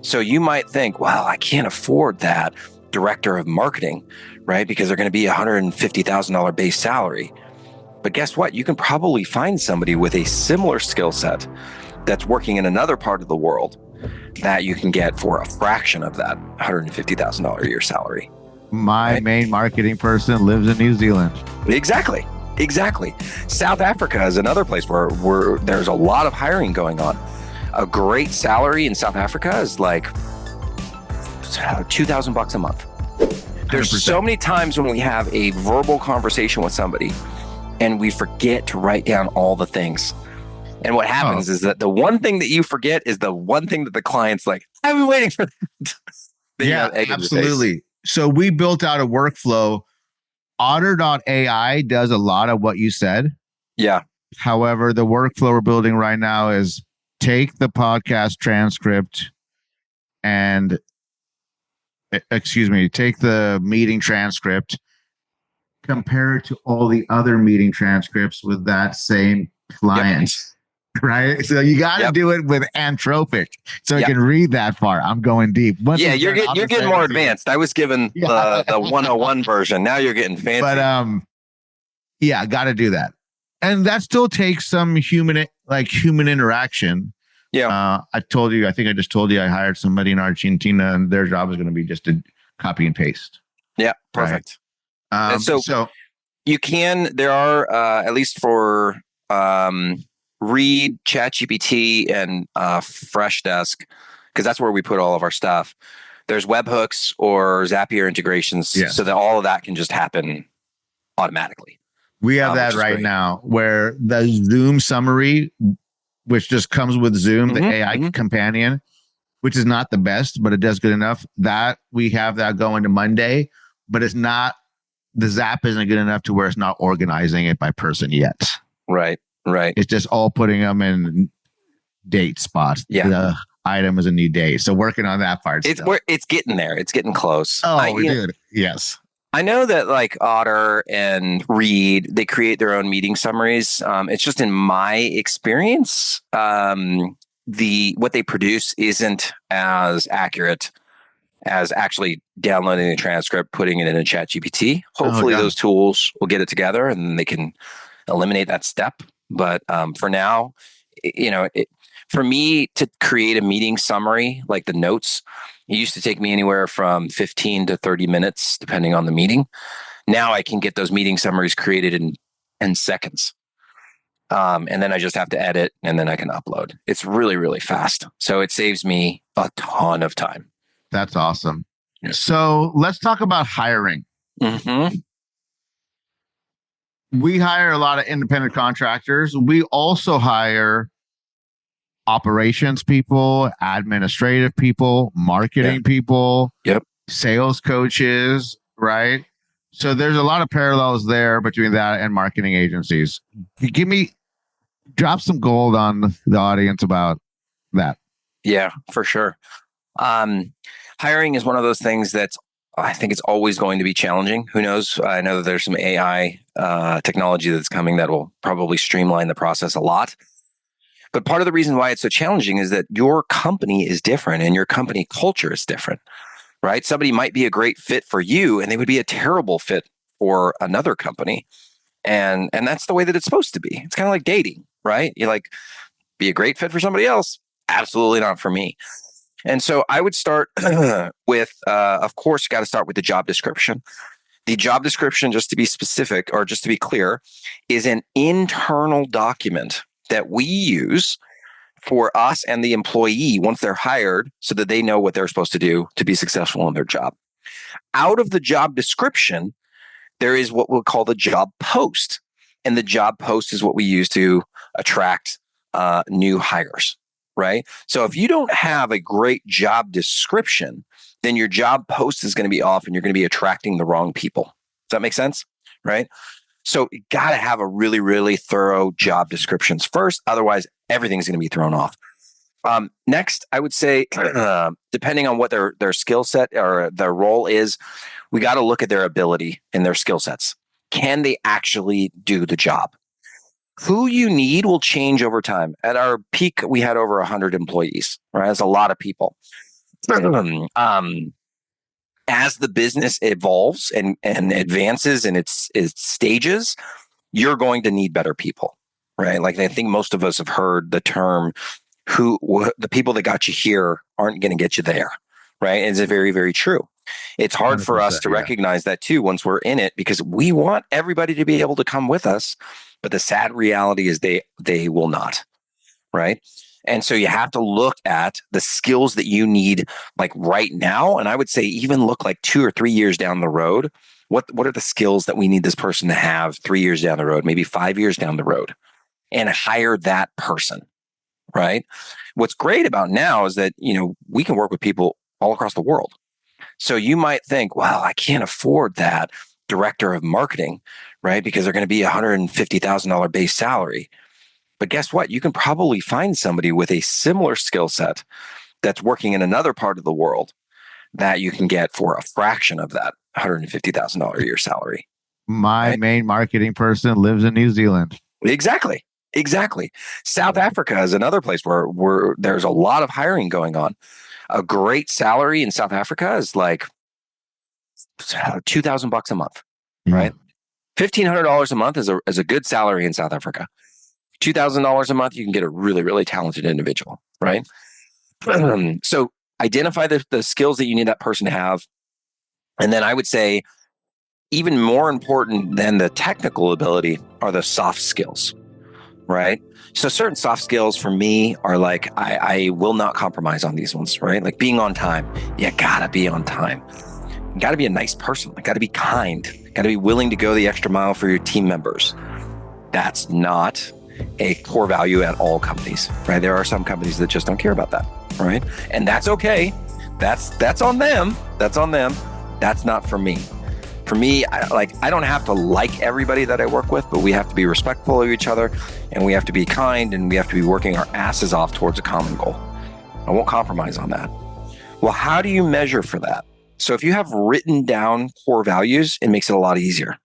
So you might think, well, I can't afford that director of marketing, right? Because they're going to be $150,000 base salary. But guess what? You can probably find somebody with a similar skill set that's working in another part of the world that you can get for a fraction of that $150,000 a year salary. My main marketing person lives in New Zealand. Exactly. South Africa is another place where there's a lot of hiring going on. A great salary in South Africa is like $2,000 a month. There's 100%. so many times when we have a verbal conversation with somebody and we forget to write down all the things. And what happens is that the one thing that you forget is the one thing that the client's like, I've been waiting for that. Yeah, absolutely. So we built out a workflow. Otter.ai does a lot of what you said. Yeah. However, the workflow we're building right now is take the podcast transcript and take the meeting transcript, compare it to all the other meeting transcripts with that same client. Yep. Right. So you got to do it with Anthropic so you can read that far. I'm going deep. You're getting more advanced. I was given the 101 version. Now you're getting fancy. But got to do that. And that still takes some human interaction. Yeah. I think I just told you I hired somebody in Argentina and their job is going to be just to copy and paste. Yeah. Perfect. Right? So you can, there are, at least for, Read, ChatGPT, and Freshdesk, because that's where we put all of our stuff. There's webhooks or Zapier integrations, so that all of that can just happen automatically. We have that right now, where the Zoom summary, which just comes with Zoom, the AI companion, which is not the best, but it does good enough. That we have that going to Monday, but it's not. The Zap isn't good enough to where it's not organizing it by person yet. Right. It's just all putting them in date spots. Yeah. The item is a new date. So working on that part. It's getting there. It's getting close. Oh, dude. Yes. I know that like Otter and Read, they create their own meeting summaries. It's just in my experience, what they produce isn't as accurate as actually downloading the transcript, putting it in a ChatGPT. Hopefully those tools will get it together and they can eliminate that step. But for now, for me to create a meeting summary, like the notes, it used to take me anywhere from 15 to 30 minutes, depending on the meeting. Now I can get those meeting summaries created in seconds. And then I just have to edit and then I can upload. It's really, really fast. So it saves me a ton of time. That's awesome. Yeah. So let's talk about hiring. Mm-hmm. We hire a lot of independent contractors. We also hire operations people, administrative people, marketing people, sales coaches, right? So there's a lot of parallels there between that and marketing agencies. Drop some gold on the audience about that. Yeah, for sure. Hiring is one of those things that's, I think it's always going to be challenging. Who knows? I know that there's some AI technology that's coming that will probably streamline the process a lot. But part of the reason why it's so challenging is that your company is different and your company culture is different, right? Somebody might be a great fit for you and they would be a terrible fit for another company. And that's the way that it's supposed to be. It's kind of like dating, right? You like be a great fit for somebody else. Absolutely not for me. And so I would start with, of course, you got to start with the job description. The job description, just to be specific or just to be clear, is an internal document that we use for us and the employee once they're hired so that they know what they're supposed to do to be successful in their job. Out of the job description, there is what we'll call the job post. And the job post is what we use to attract new hires. Right? So if you don't have a great job description, then your job post is going to be off and you're going to be attracting the wrong people. Does that make sense? Right? So you got to have a really, really thorough job descriptions first. Otherwise, everything's going to be thrown off. Next, I would say, depending on what their skill set or their role is, we got to look at their ability and their skill sets. Can they actually do the job? Who you need will change over time. At our peak, we had over 100 employees, right? That's a lot of people. um, as the business evolves and advances in its stages, you're going to need better people, right? Like I think most of us have heard the term, the people that got you here aren't going to get you there, right? It's very, very true. It's hard for us to recognize that too once we're in it, because we want everybody to be able to come with us, but the sad reality is they will not, right? And so you have to look at the skills that you need like right now. And I would say even look like 2 or 3 years down the road. What are the skills that we need this person to have 3 years down the road, maybe 5 years down the road, and hire that person, right? What's great about now is that, we can work with people all across the world. So you might think, well, I can't afford that director of marketing, right? Because they're going to be $150,000 base salary. But guess what? You can probably find somebody with a similar skill set that's working in another part of the world that you can get for a fraction of that $150,000 a year salary. My main marketing person lives in New Zealand. Exactly. South Africa is another place where there's a lot of hiring going on. A great salary in South Africa is like $2,000 a month, right? $1,500 a month is a good salary in South Africa. $2,000 a month, you can get a really, really talented individual, right? So identify the skills that you need that person to have. And then I would say even more important than the technical ability are the soft skills, right? So certain soft skills for me are like, I will not compromise on these ones, right? Like being on time. You gotta be on time. You gotta be a nice person. You gotta be kind. You gotta be willing to go the extra mile for your team members. That's not a core value at all companies, right? There are some companies that just don't care about that, right? And that's okay. That's on them. That's on them. That's not for me. For me, I don't have to like everybody that I work with, but we have to be respectful of each other, and we have to be kind, and we have to be working our asses off towards a common goal. I won't compromise on that. Well, how do you measure for that? So if you have written down core values, it makes it a lot easier.